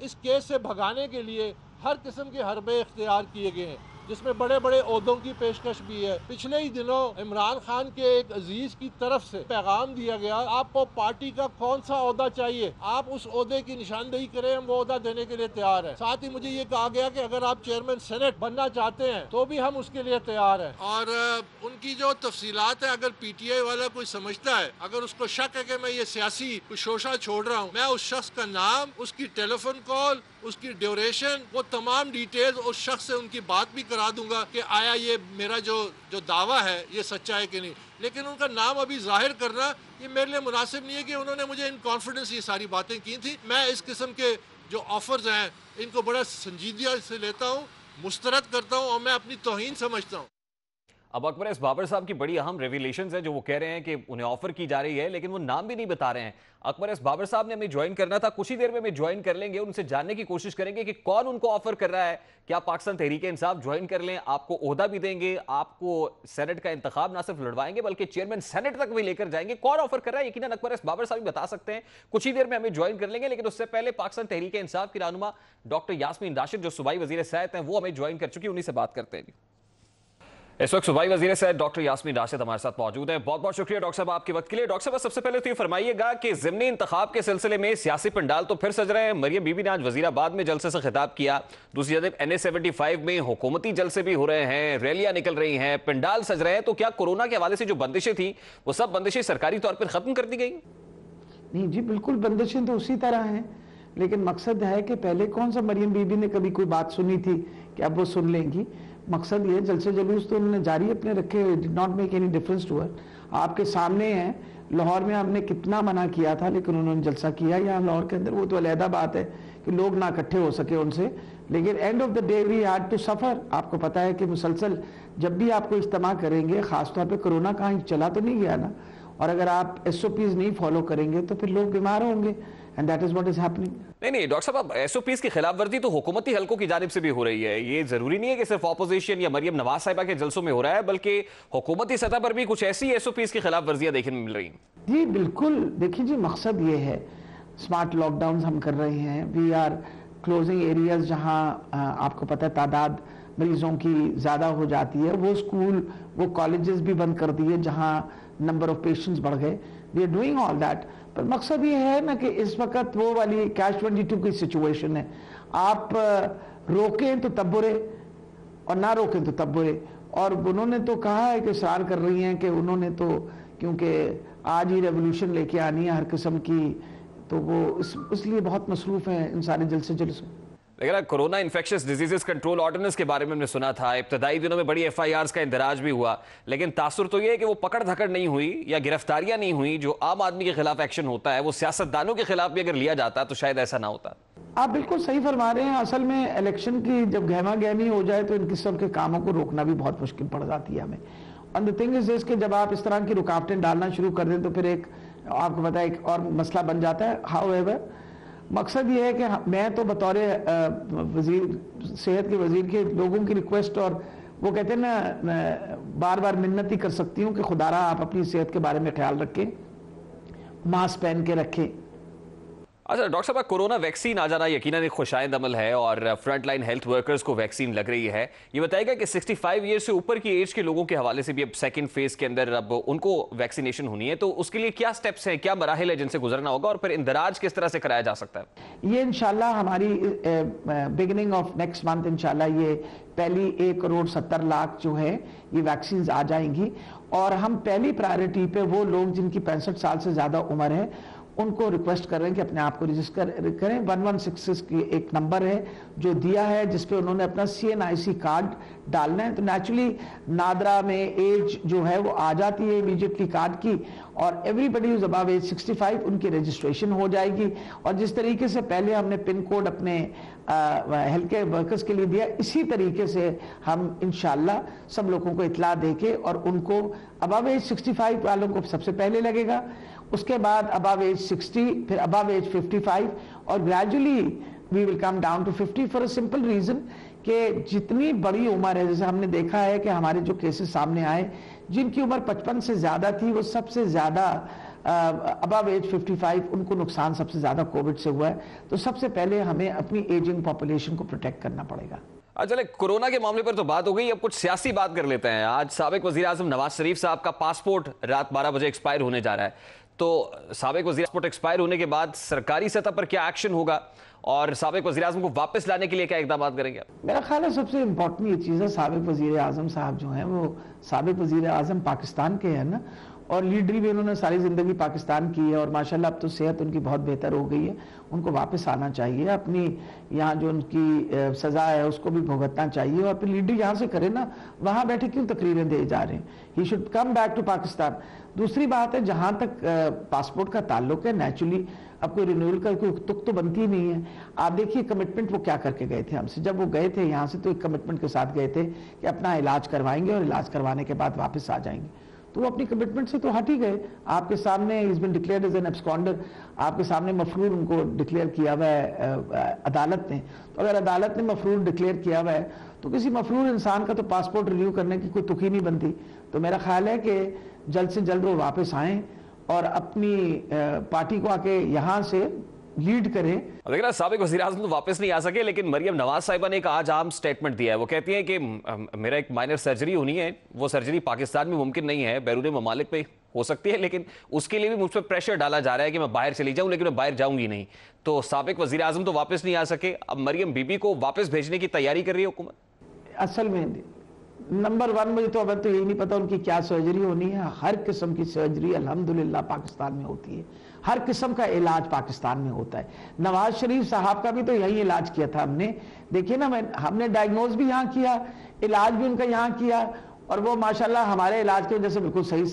इस केस से भगाने के लिए हर किस्म के हरबे इख्तियार किए गए हैं, जिसमें बड़े बड़े ओहदों की पेशकश भी है। पिछले ही दिनों इमरान खान के एक अजीज की तरफ से पैगाम दिया गया, आपको पार्टी का कौन सा ओहदा चाहिए, आप उस ओहदे की निशानदेही करें, हम वो ओहदा देने के लिए तैयार हैं। साथ ही मुझे ये कहा गया कि अगर आप चेयरमैन सेनेट बनना चाहते हैं तो भी हम उसके लिए तैयार हैं। और उनकी जो तफसीलात है, अगर PTI वाला कोई समझता है, अगर उसको शक है कि मैं ये सियासी कुछ शोशा छोड़ रहा हूँ, मैं उस शख्स का नाम, उसकी टेलीफोन कॉल, उसकी ड्यूरेशन, वो तमाम डिटेल्स उस शख्स से उनकी बात भी करा दूंगा कि आया ये मेरा जो दावा है ये सच्चा है कि नहीं। लेकिन उनका नाम अभी जाहिर करना ये मेरे लिए मुनासिब नहीं है कि उन्होंने मुझे इन कॉन्फिडेंस ये सारी बातें की थी। मैं इस किस्म के जो ऑफर्स हैं इनको बड़ा संजीदगी से लेता हूँ, मुस्तरद करता हूँ और मैं अपनी तौहीन समझता हूँ। अब अकबर एस बाबर साहब की बड़ी अहम रेवलेशंस है जो वो कह रहे हैं कि उन्हें ऑफर की जा रही है, लेकिन वो नाम भी नहीं बता रहे हैं। अकबर एस बाबर साहब ने हमें ज्वाइन करना था, कुछ ही देर में हमें ज्वाइन कर लेंगे, उनसे जानने की कोशिश करेंगे कि कौन उनको ऑफर कर रहा है। क्या पाकिस्तान तहरीक इंसाफ ज्वाइन कर लें, आपको ओहदा भी देंगे, आपको सेनेट का इंतखाब ना सिर्फ लड़वाएंगे बल्कि चेयरमैन सेनेट तक भी लेकर जाएंगे। कौन ऑफर कर रहा है यकीनन अकबर एस बाबर साहब बता सकते हैं। कुछ ही देर में हमें ज्वाइन कर लेंगे, लेकिन उससे पहले पाकिस्तान तहरीक इंसाफ की रहनुमा डॉक्टर यास्मीन राशिद जो सूबाई वजीर सेहत हैं वो हमें ज्वाइन कर चुकी, उन्हीं से बात करते हैं। इस वक्त सूबाई वजीर सेहत डॉक्टर यास्मीन राशिद हमारे साथ मौजूद है। बहुत बहुत शुक्रिया डॉक्टर साहब आपके वक्त के लिए। डॉक्टर साहब सबसे पहले तो ये फरमाइएगा कि ज़िमनी इंतखाब के सिलसिले में सियासी पंडाल तो फिर सज रहे हैं। मरियम बीबी ने आज वजीराबाद में जलसे से खिताब किया, दूसरी जानब NA-75 में हुकूमती जलसे भी हो रहे हैं, रैलियां निकल रही हैं, पंडाल सज रहे हैं। तो क्या कोरोना के हवाले से जो बंदिशें थी वो सब बंदिशें सरकारी तौर पर खत्म कर दी गई? नहीं जी, बिल्कुल बंदिशें तो उसी तरह हैं, लेकिन मकसद है कि पहले कौन सा मरियम बीबी ने कभी कोई बात सुनी थी कि अब वो सुन लेंगी। मकसद ये जलसे जुलूस तो उन्होंने जारी अपने रखे, did not make any difference to her. आपके सामने है, लाहौर में हमने कितना मना किया था लेकिन उन्होंने जलसा किया। यहाँ लाहौर के अंदर वो तो अलहदा बात है कि लोग ना इकट्ठे हो सके उनसे, लेकिन end of the day we had to suffer. आपको पता है कि मुसलसल जब भी आपको इज्तिमा करेंगे, खासतौर पर कोरोना कहीं चला तो नहीं गया ना, और अगर आप SOPs नहीं फॉलो करेंगे तो फिर लोग बीमार होंगे, and that is what is happening. नहीं डॉक्टर साहब, SOPs की खिलाफ वर्जी तो हुकूमती हलकों की जानिब से भी हो रही है। ये जरूरी नहीं है कि सिर्फ ऑपोजिशन या मरियम नवाज साहिबा के जलसों में हो रहा है, बल्कि हुकूमती सतह पर भी कुछ ऐसी SOPs की खिलाफ वर्जियां देखने में मिल रही हैं। जी बिल्कुल, देखिए जी, मकसद ये है, स्मार्ट लॉकडाउन हम कर रहे हैं, वी आर क्लोजिंग एरियाज जहाँ आपको पता है तादाद मरीजों की ज़्यादा हो जाती है, वो स्कूल वो कॉलेजेस भी बंद कर दिए जहाँ नंबर ऑफ पेशेंट्स बढ़ गए। We are doing all that, पर मकसद ये है ना कि इस वक्त वो वाली कैच-22 की सिचुएशन है। आप रोकें तो तब बुरे और ना रोकें तो तब बुरे, और उन्होंने तो कहा है कि इसरार कर रही हैं कि उन्होंने तो क्योंकि आज ही रेवोल्यूशन लेके आनी है हर किस्म की, तो वो इसलिए बहुत मसरूफ़ हैं इन सारे जलसे जुलूस। लेकिन corona infectious diseases control ordinance के बारे में हमने सुना था, इब्तदाई दिनों में बड़ी FIRs का इंदराज भी हुआ, लेकिन तासुर तो ये है कि वो पकड़ धकड़ नहीं हुई या गिरफ्तारियां नहीं हुई। जो आम आदमी के खिलाफ एक्शन होता है वो सियासतदानों के खिलाफ भी अगर लिया जाता तो शायद ऐसा ना होता। आप बिल्कुल सही फरमा रहे हैं। असल में इलेक्शन की जब गहमा गहमी हो जाए तो इन किस्म के कामों को रोकना भी बहुत मुश्किल पड़ जाती है हमें। और द थिंग इज दिस कि जब आप इस तरह की रुकावटें डालना शुरू कर दें तो फिर एक आपको पता है एक और मसला बन जाता है। हाउएवर मकसद ये है कि मैं तो बतौर वजीर सेहत के वजीर के लोगों की रिक्वेस्ट, और वो कहते हैं ना बार बार मिन्नत ही कर सकती हूँ कि खुदारा आप अपनी सेहत के बारे में ख्याल रखें। मास्क पहन के रखें। अच्छा डॉक्टर साहब, कोरोना वैक्सीन आ जाना यकीनन एक खुशाइंद अमल है और फ्रंट लाइन हेल्थ वर्कर्स को वैक्सीन लग रही है। ये बताएगा कि 65 ईयर से ऊपर की एज के लोगों के हवाले से भी अब सेकंड फेज के अंदर अब उनको वैक्सीनेशन होनी है, तो उसके लिए क्या स्टेप्स हैं, क्या मराहिल है जिनसे गुजरना होगा और फिर इंदराज किस तरह से कराया जा सकता है? ये इंशाल्लाह हमारी बिगिनिंग ऑफ नेक्स्ट मंथ इंशाल्लाह ये पहली 1,70,00,000 जो है ये वैक्सीन आ जाएंगी। और हम पहली प्रायोरिटी पे वो लोग जिनकी 65 साल से ज्यादा उम्र है उनको रिक्वेस्ट कर रहे हैं कि अपने आप को रजिस्टर करें। 1166 की एक नंबर है जो दिया है जिसपे उन्होंने अपना CNIC कार्ड डालना है। तो नेचुरली नादरा में एज जो है वो आ जाती है इमीडिएटली कार्ड की, और एवरीबडी इज अबव एज 65 उनकी रजिस्ट्रेशन हो जाएगी। और जिस तरीके से पहले हमने पिन कोड अपने हेल्थ केयर वर्कर्स के लिए दिया, इसी तरीके से हम इंशाल्लाह सब लोगों को इतला देके और उनको अबव एज 65 वालों को सबसे पहले लगेगा, उसके बाद अबव एज 60, फिर अबव एज 55 और gradually we will come down to 50 for a simple reason कि जितनी बड़ी उम्र है, जैसे हमने देखा है कि हमारे जो केसेस सामने आए जिनकी उम्र 55 से ज्यादा थी वो सबसे ज्यादा अबव एज 55 उनको नुकसान सबसे ज्यादा कोविड से हुआ है। तो सबसे पहले हमें अपनी एजिंग पॉपुलेशन को प्रोटेक्ट करना पड़ेगा। चले कोरोना के मामले पर तो बात हो गई, अब कुछ सियासी बात कर लेते हैं। आज साबिक वजीर आजम नवाज शरीफ साहब का पासपोर्ट रात 12 बजे एक्सपायर होने जा रहा है, तो साबिक वजीर पासपोर्ट एक्सपायर होने के बाद सरकारी सतह पर क्या एक्शन होगा और साबिक वजीर आजम को वापस लाने के लिए क्या इकदाम करेंगे? मेरा ख्याल है सबसे इंपॉर्टेंट ये चीज़ है, साबिक वजीर आजम साहब जो हैं वो साबिक वजीर आजम पाकिस्तान के हैं ना, और लीडरी भी उन्होंने सारी ज़िंदगी पाकिस्तान की है और माशाल्लाह अब तो सेहत उनकी बहुत बेहतर हो गई है। उनको वापस आना चाहिए, अपनी यहाँ जो उनकी सज़ा है उसको भी भुगतना चाहिए और फिर लीडरी यहाँ से करे ना, वहाँ बैठे क्यों तकरीरें दे जा रहे हैं। He should come back to Pakistan. दूसरी बात है, जहाँ तक पासपोर्ट का ताल्लुक है, नेचुरली अब कोई रिन्यूअल का कोई तुक तो बनती नहीं है। आप देखिए कमिटमेंट वो क्या करके गए थे हमसे, जब वो गए थे यहाँ से तो एक कमिटमेंट के साथ गए थे कि अपना इलाज करवाएंगे और इलाज करवाने के बाद वापस आ जाएंगे, तो वो अपनी कमिटमेंट से तो हट ही गए। आपके सामने is been declared as an absconder, आपके सामने मफरूर उनको डिक्लेयर किया हुआ है अदालत ने। तो अगर अदालत ने मफरूर डिक्लेयर किया हुआ है तो किसी मफरूर इंसान का तो पासपोर्ट रिन्यू करने की कोई तुक ही नहीं बनती। तो मेरा ख्याल है कि जल्द से जल्द वो वापस आएँ और अपनी पार्टी को आके यहाँ से लीड करें। देखना साबिक वज़ीर आज़म तो वापस नहीं आ सके, लेकिन मरियम नवाज साहिबा ने एक आज आम स्टेटमेंट दिया है। वो कहती हैं कि मेरा एक माइनर सर्जरी होनी है, वो सर्जरी पाकिस्तान में मुमकिन नहीं है, बैरून ममालिक पे हो सकती है, लेकिन उसके लिए भी मुझ पर प्रेशर डाला जा रहा है कि मैं बाहर चली जाऊं, लेकिन मैं बाहर जाऊंगी नहीं। तो साबिक वज़ीर आज़म तो वापस नहीं आ सके, अब मरियम बीबी को वापस भेजने की तैयारी कर रही है हुकूमत। असल में नंबर 1 मुझे तो अब तो यही नहीं पता उनकी क्या सर्जरी होनी है। हर किस्म की सर्जरी अल्हम्दुलिल्लाह पाकिस्तान में होती है, हर किस्म का इलाज पाकिस्तान में होता है। नवाज शरीफ साहब का भी तो यही इलाज किया था हमने, देखिए ना, हमने डायग्नोज भी यहाँ किया, इलाज भी उनका यहाँ किया, और वो माशाल्लाह हमारे इलाज की वजह से बिल्कुल सही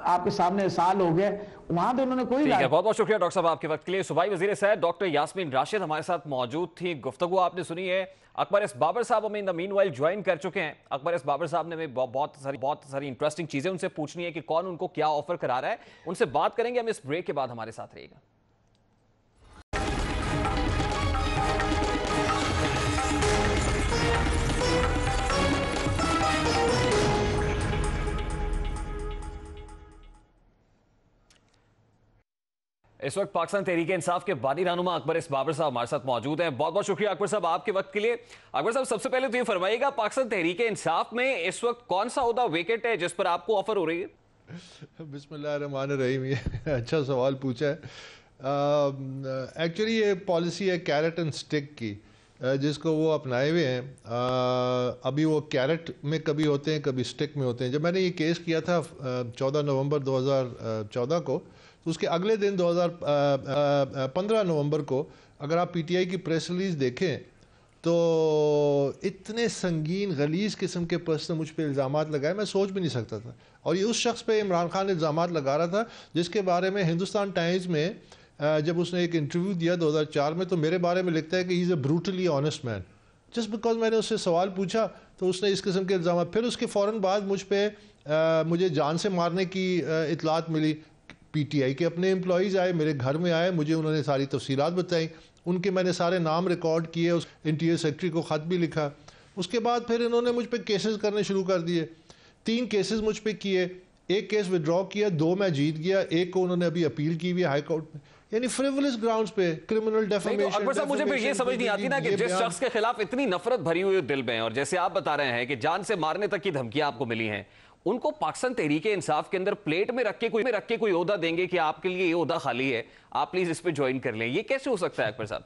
आपके सामने साल हो गया। वहां तो उन्होंने कोई बहुत बहुत शुक्रिया डॉक्टर साहब आपके वक्त के लिए। सूबाई वजीर सेहत डॉक्टर यास्मीन राशिद हमारे साथ मौजूद थी, गुफ्तगू आपने सुनी है। अकबर एस बाबर साहब हमें इन द मीनवाइल ज्वाइन कर चुके हैं। अकबर एस बाबर साहब ने बहुत सारी इंटरेस्टिंग चीजें उनसे पूछनी है कि कौन उनको क्या ऑफर करा रहा है, उनसे बात करेंगे हम इस ब्रेक के बाद। हमारे साथ रहिएगा। इस वक्त पाकिस्तान तहरीक इंसाफ के बानी रहनुमा अकबर एस बाबर साहब हमारे साथ मौजूद हैं। बहुत बहुत शुक्रिया अकबर साहब आपके वक्त के लिए। अकबर साहब सबसे पहले तो ये फरमाइएगा, पाकिस्तान तहरीक इंसाफ में इस वक्त कौन सा ओहदा वेकेंट है जिस पर आपको ऑफर हो रही है? बिस्मिल्लाहिर्रहमानिर्रहीम, ये अच्छा सवाल पूछा है। एक्चुअली ये पॉलिसी है कैरेट एंड स्टिक की, जिसको वो अपनाए हुए हैं। अभी वो कैरेट में कभी होते हैं, कभी स्टिक में होते हैं। जब मैंने ये केस किया था 14 नवंबर 2014 को, तो उसके अगले दिन 15 नवंबर को अगर आप पीटीआई की प्रेस रिलीज देखें तो इतने संगीन गलीज किस्म के पर्सन मुझ पे इल्ज़ामात लगाए, मैं सोच भी नहीं सकता था। और ये उस शख्स पे इमरान खान इल्ज़ामात लगा रहा था जिसके बारे में हिंदुस्तान टाइम्स में जब उसने एक इंटरव्यू दिया 2004 में, तो मेरे बारे में लिखता है कि he is a brutally honest man. Just because मैंने उससे सवाल पूछा तो उसने इस किस्म के इल्ज़ाम। फिर उसके फ़ौरन बाद मुझे जान से मारने की इतलात मिली। पीटीआई के अपने एम्प्लॉयज़ आए, मेरे घर में आए, मुझे उन्होंने सारी तफसीलात बताई, उनके मैंने सारे नाम रिकॉर्ड किए, उस इंटीरियर सेक्रेटरी को ख़त भी लिखा। उसके बाद फिर इन्होंने मुझ पे केसेस करने शुरू कर दिए। 3 केसेस मुझ पे किए। एक केस विड्रॉ किया, 2 मैं जीत गया, एक को उन्होंने अभी अपील की हुई हाई कोर्ट में, यानी फ्रिवोलस ग्राउंड्स पे क्रिमिनल डेफेमेशन। अकबर साहब, मुझे फिर ये समझ नहीं आती ना कि जिस शख्स के खिलाफ इतनी नफरत भरी हुई दिल में, और जैसे आप बता रहे हैं कि जान से मारने तक की धमकियां आपको मिली हैं, उनको पाकिस्तान तहरीके इंसाफ के अंदर प्लेट में रख के कोई ओहदा देंगे कि आपके लिए ये ओहदा खाली है, आप प्लीज इस पे ज्वाइन कर लें, ये कैसे हो सकता है अकबर साहब?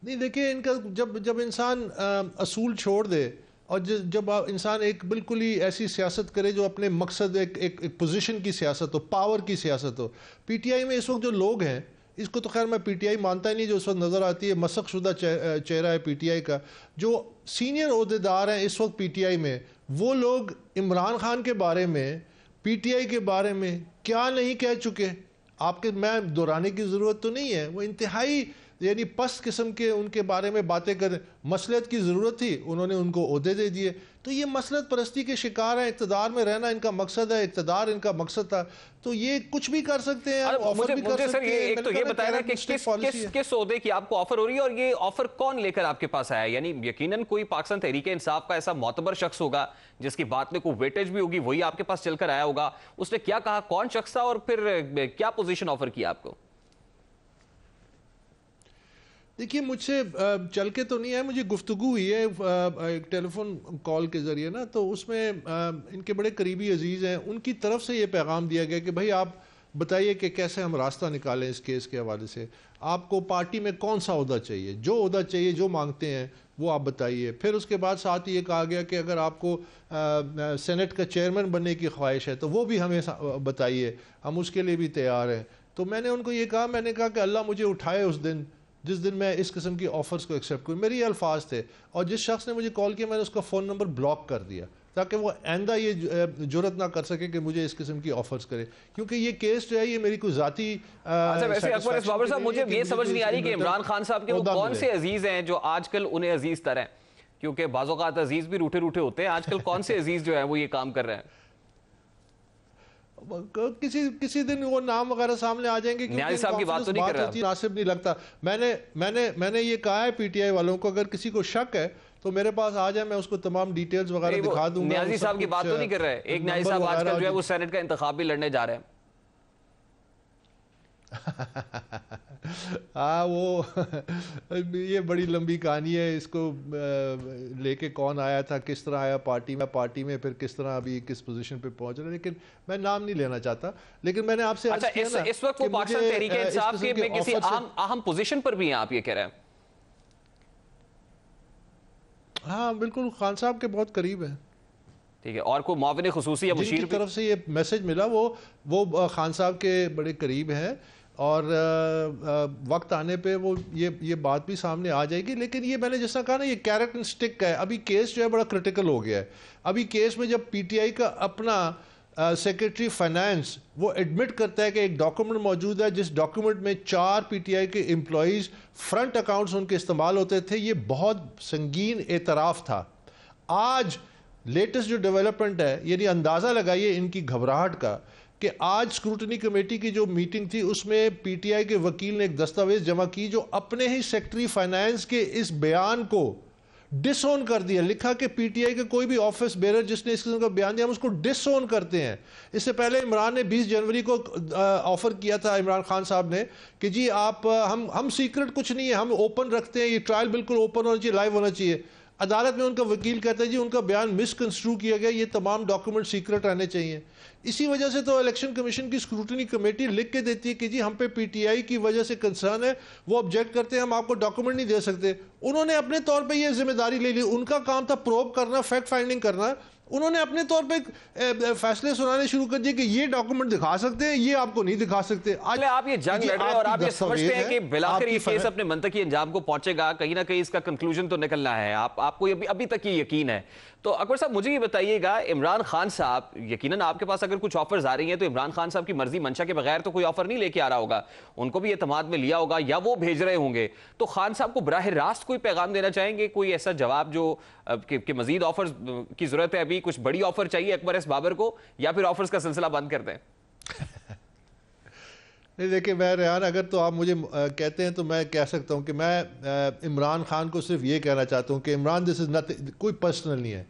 नहीं, देखिए, इनका जब इंसान असूल छोड़ दे और जब इंसान एक बिल्कुल ही ऐसी सियासत करे जो अपने मकसद एक पोजीशन की सियासत हो, पावर की सियासत हो। पीटीआई में इस वक्त जो लोग हैं, इसको तो खैर मैं पीटीआई मानता ही नहीं, जो इस वक्त नज़र आती है मसक शुदा चेहरा है पीटीआई का। जो सीनियर ओहदेदार हैं इस वक्त पीटीआई में, वो लोग इमरान खान के बारे में, पीटीआई के बारे में क्या नहीं कह चुके, आपके मैं दोहराने की ज़रूरत तो नहीं है। वो इंतहाई यानी पस्त किस्म के उनके बारे में बातें करें। मसलियत की ज़रूरत थी, उन्होंने उनको ओहदे दे दिए। तो ये मसलियत परस्ती के शिकार हैं, इक़्तिदार में रहना इनका मकसद है, इक़्तिदार इनका मकसद था, तो ये कुछ भी कर सकते हैं, ऑफर भी कर सकते हैं। एक तो ये बताया कि किस ओहदे की आपको ऑफर हो रही है, और ये ऑफर कौन लेकर आपके पास आया? यानी यकीनन कोई पाकिस्तान तहरीके इंसाफ का ऐसा मोतबर शख्स होगा जिसकी बात में कोई वेटेज भी होगी, वही आपके पास चलकर आया होगा। उसने क्या कहा, कौन शख्स था, और फिर क्या पोजीशन ऑफर किया आपको? देखिए, मुझसे चल के तो नहीं है, मुझे गुफ्तगू हुई है एक टेलीफोन कॉल के ज़रिए ना, तो उसमें इनके बड़े करीबी अजीज़ हैं, उनकी तरफ से ये पैगाम दिया गया कि भाई आप बताइए कि कैसे हम रास्ता निकालें इस केस के हवाले से, आपको पार्टी में कौन सा ओहदा चाहिए, जो ओहदा चाहिए, जो मांगते हैं वो आप बताइए। फिर उसके बाद साथ ही ये कहा गया कि अगर आपको सेनेट का चेयरमैन बनने की ख्वाहिश है तो वो भी हमें बताइए, हम उसके लिए भी तैयार हैं। तो मैंने उनको ये कहा, मैंने कहा कि अल्लाह मुझे उठाए उस दिन जिस दिन मैं इस किस्म की ऑफर्स को एक्सेप्ट करूँ, मेरे ये अल्फाज थे। और जिस शख्स ने मुझे कॉल किया, मैंने उसका फ़ोन नंबर ब्लॉक कर दिया ताकि वो आइंदा ये जुर्रत ना कर सके कि मुझे इस किस्म की ऑफर्स करे, क्योंकि ये केस जो है ये मेरी कोई ज़ाती। अच्छा, वैसे अकबर बाबर साहब, मुझे ये समझ नहीं आ रही कि इमरान खान साहब के वो कौन से अजीज़ हैं जो आजकल उन्हें अजीज़ तरह हैं, क्योंकि बाज़ औक़ात अजीज़ भी रूठे रूठे होते हैं, आजकल कौन से अजीज़ जो है वो ये काम कर रहे हैं? किसी दिन वो नाम वगैरह सामने आ जाएंगे। न्याजी साहब की बात तो नहीं कर रहा, मुनासिब नहीं लगता। मैंने ये कहा है पीटीआई वालों को, अगर किसी को शक है तो मेरे पास आ जाए, मैं उसको तमाम डिटेल्स वगैरह दिखा दूंगा। न्याजी साहब की बात तो नहीं कर रहे? एक न्याजी साहब आजकल जो है वो सेनेट का इंतखाब भी लड़ने जा रहे हैं। हाँ, वो ये बड़ी लंबी कहानी है, इसको लेके कौन आया था, किस तरह आया पार्टी में फिर किस तरह अभी किस पोजीशन पे पहुंच रहा है, लेकिन मैं नाम नहीं लेना चाहता। लेकिन मैंने आपसे अच्छा, इस वक्त वो पाकिस्तान तहरीके इंसाफ के में किसी अहम पोजीशन पर भी हैं, आप ये कह रहे हैं? हाँ बिल्कुल, खान साहब के बहुत करीब है। ठीक है, और कोई मुआविन खुसूसी या मुशीर की तरफ से ये मैसेज मिला, वो खान साहब के बड़े करीब हैं, और वक्त आने पे वो ये बात भी सामने आ जाएगी। लेकिन ये मैंने जैसा कहा ना, ये कैरेट एंड स्टिक का है। अभी केस जो है बड़ा क्रिटिकल हो गया है। अभी केस में जब पीटीआई का अपना सेक्रेटरी फाइनेंस वो एडमिट करता है कि एक डॉक्यूमेंट मौजूद है, जिस डॉक्यूमेंट में 4 पीटीआई के एम्प्लॉइज फ्रंट अकाउंट्स उनके इस्तेमाल होते थे, ये बहुत संगीन एतराफ़ था। आज लेटेस्ट जो डेवलपमेंट है, यानी अंदाज़ा लगाइए इनकी घबराहट का, कि आज स्क्रूटनी कमेटी की जो मीटिंग थी उसमें पीटीआई के वकील ने एक दस्तावेज जमा की जो अपने ही सेक्रेटरी फाइनेंस के इस बयान को डिसओन कर दिया। लिखा कि पीटीआई के कोई भी ऑफिस बेरर जिसने इस किस्म का बयान दिया, हम उसको डिसओन करते हैं। इससे पहले इमरान ने 20 जनवरी को ऑफर किया था, इमरान खान साहब ने, कि जी आप हम सीक्रेट कुछ नहीं है, हम ओपन रखते हैं, ये ट्रायल बिल्कुल ओपन होना चाहिए, लाइव होना चाहिए। अदालत में उनका वकील कहता है जी उनका बयान मिसकंस्ट्रू किया गया, ये तमाम डॉक्यूमेंट सीक्रेट रहने चाहिए। इसी वजह से तो इलेक्शन कमीशन की स्क्रूटनी कमेटी लिख के देती है कि जी हम पे पीटीआई की वजह से कंसर्न है, वो ऑब्जेक्ट करते हैं, हम आपको डॉक्यूमेंट नहीं दे सकते। उन्होंने अपने तौर पे ये जिम्मेदारी ले ली, उनका काम था प्रोब करना, फैक्ट फाइंडिंग करना। उन्होंने अपने तौर पे फैसले सुनाने शुरू कर दिए कि ये डॉक्यूमेंट दिखा सकते हैं, ये आपको नहीं दिखा सकते। आज आप ये जंग लड़ रहे हैं और आप ये समझते हैं कि बिलाखिर ये केस अपने मंतकी अंजाम को पहुंचेगा, कहीं ना कहीं इसका कंक्लूजन तो निकलना है, आपको अभी तक ये यकीन है। तो अकबर साहब मुझे ये बताइएगा, इमरान खान साहब, यकीनन आपके पास अगर कुछ ऑफर्स आ रही हैं तो इमरान खान साहब की मर्जी मंशा के बगैर तो कोई ऑफर नहीं लेके आ रहा होगा, उनको भी एतमाद में लिया होगा या वो भेज रहे होंगे। तो खान साहब को बराह रास्त कोई पैगाम देना चाहेंगे, कोई ऐसा जवाब जो कि मजीद ऑफर्स की जरूरत है, अभी कुछ बड़ी ऑफर चाहिए अकबर एस बाबर को, या फिर ऑफर्स का सिलसिला बंद कर दें? नहीं देखिए, मैं रेहान, अगर तो आप मुझे कहते हैं तो मैं कह सकता हूं कि मैं इमरान खान को सिर्फ ये कहना चाहता हूं कि इमरान, दिस इज़ नथिंग, कोई पर्सनल नहीं है।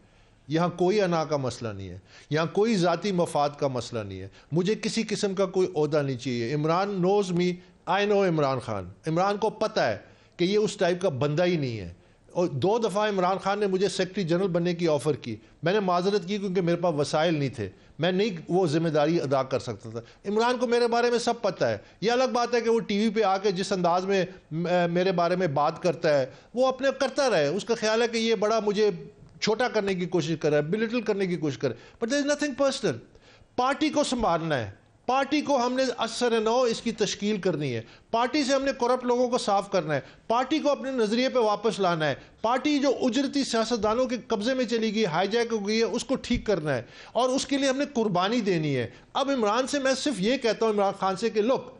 यहाँ कोई अना का मसला नहीं है, यहाँ कोई ज़ाती मफाद का मसला नहीं है, मुझे किसी किस्म का कोई ओहदा नहीं चाहिए। Imran knows me, I know Imran Khan. Imran को पता है कि ये उस टाइप का बंदा ही नहीं है। और 2 दफ़ा इमरान खान ने मुझे सेक्रेटरी जनरल बनने की ऑफ़र की, मैंने माजरत की क्योंकि मेरे पास वसाइल नहीं थे, मैं नहीं वो जिम्मेदारी अदा कर सकता था। इमरान को मेरे बारे में सब पता है। ये अलग बात है कि वो टीवी पे आके जिस अंदाज में मेरे बारे में बात करता है वो अपने करता रहे, उसका ख्याल है कि ये बड़ा मुझे छोटा करने की कोशिश कर रहा है, बिलिटल करने की कोशिश कर रहा है। But there is nothing personal. Party को संभालना है, पार्टी को हमने असर नौ इसकी तश्कील करनी है, पार्टी से हमने करप्ट लोगों को साफ करना है, पार्टी को अपने नजरिए पे वापस लाना है, पार्टी जो उजरती सियासतदानों के कब्जे में चली गई, हाईजैक हो गई है, उसको ठीक करना है और उसके लिए हमने कुर्बानी देनी है। अब इमरान से मैं सिर्फ ये कहता हूं, इमरान खान से, कि लुक,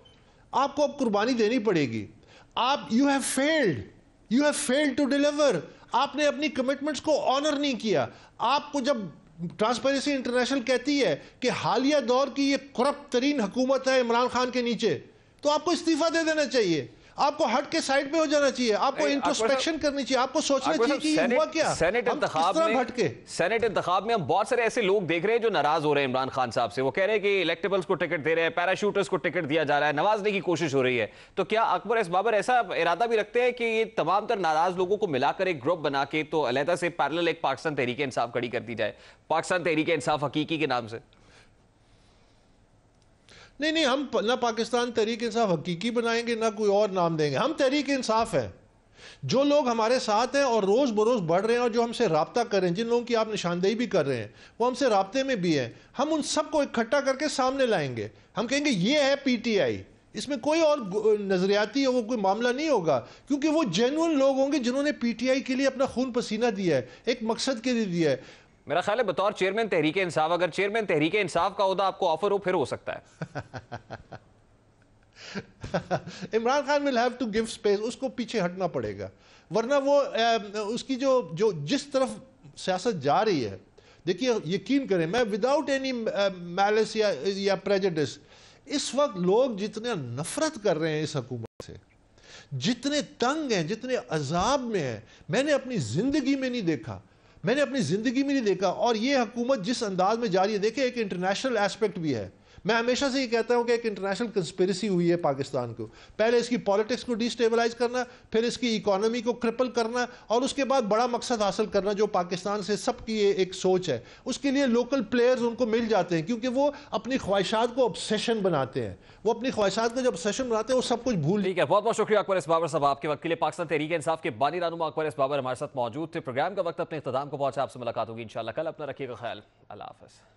आपको अब कुर्बानी देनी पड़ेगी। आप you have failed to deliver. आपने अपनी कमिटमेंट्स को ऑनर नहीं किया। आपको जब ट्रांसपेरेंसी इंटरनेशनल कहती है कि हालिया दौर की ये करप्ट तरीन हुकूमत है इमरान खान के नीचे, तो आपको इस्तीफा दे देना चाहिए, आपको हट के साइड पे हो जाना चाहिए, आपको इंट्रोस्पेक्शन करनी चाहिए, आपको सोचना चाहिए कि ये हुआ क्या, सेनेट इंतखाब में हम बहुत सारे ऐसे लोग देख रहे हैं जो नाराज हो रहे हैं इमरान खान साहब से। वो कह रहे हैं कि इलेक्टेबल्स को टिकट दे रहे हैं, पैराशूटर्स को टिकट दिया जा रहा है, नवाजने की कोशिश हो रही है। तो क्या अकबर एस बाबर ऐसा इरादा भी रखते हैं कि ये तमाम तर नाराज लोगों को मिलाकर एक ग्रुप बना के तो अलहदा से पैरेलल एक पाकिस्तान तहरीक इंसाफ खड़ी कर दी जाए, पाकिस्तान तहरीक इंसाफ हकीकी के नाम से? नहीं, हम ना पाकिस्तान तहरीक इंसाफ हकीकी बनाएंगे ना कोई और नाम देंगे। हम तहरीक इंसाफ है। जो लोग हमारे साथ हैं और रोज़ बरोज़ बढ़ रहे हैं और जो हमसे राब्ता कर रहे हैं, जिन लोगों की आप निशानदेही भी कर रहे हैं, वो हमसे राब्ते में भी हैं, हम उन सबको इकट्ठा करके सामने लाएंगे। हम कहेंगे ये है पीटीआई, इसमें कोई और नजरियाती वो कोई मामला नहीं होगा, क्योंकि वो जेन्युइन लोग होंगे जिन्होंने पीटीआई के लिए अपना खून पसीना दिया है, एक मकसद के लिए दिया है। मेरा ख्याल है बतौर चेयरमैन तहरीक इंसाफ, अगर चेयरमैन तहरीक इंसाफ का ओहदा आपको ऑफर हो, फिर हो सकता है। Imran Khan will have to give space, उसको पीछे हटना पड़ेगा, वरना वो उसकी जो जिस तरफ सियासत जा रही है, देखिए यकीन करें, मैं विदाउट एनी मैलिस या प्रेजुडिस, इस वक्त लोग जितने नफरत कर रहे हैं इस हुकूमत से, जितने तंग हैं, जितने अजाब में हैं, मैंने अपनी जिंदगी में नहीं देखा। और ये हुकूमत जिस अंदाज में जा रही है, देखिए एक इंटरनेशनल एस्पेक्ट भी है। मैं हमेशा से ये कहता हूं कि एक इंटरनेशनल कंस्पिरेसी हुई है पाकिस्तान को, पहले इसकी पॉलिटिक्स को डिस्टेबलाइज करना, फिर इसकी इकोनॉमी को क्रिपल करना और उसके बाद बड़ा मकसद हासिल करना जो पाकिस्तान से सबकी एक सोच है। उसके लिए लोकल प्लेयर्स उनको मिल जाते हैं, क्योंकि वो अपनी ख्वाहिशात को ऑब्सेशन बनाते हैं। वो अपनी ख्वाहिशात को जब ऑब्सेशन बनाते हैं वो सब कुछ भूल। ठीक है, बहुत बहुत शुक्रिया अकबर एस बाबर साहब आपके वक्त के लिए। पाकिस्तान तहरीक इंसाफ के बानी रहनुमा अकबर एस बाबर हमारे साथ मौजूद थे। प्रोग्राम का वक्त अपने इख्तिताम को पहुंचा, आपसे मुलाकात होगी इंशाल्लाह कल। अपना रखिएगा ख्याल, अल्लाह हाफ़िज़।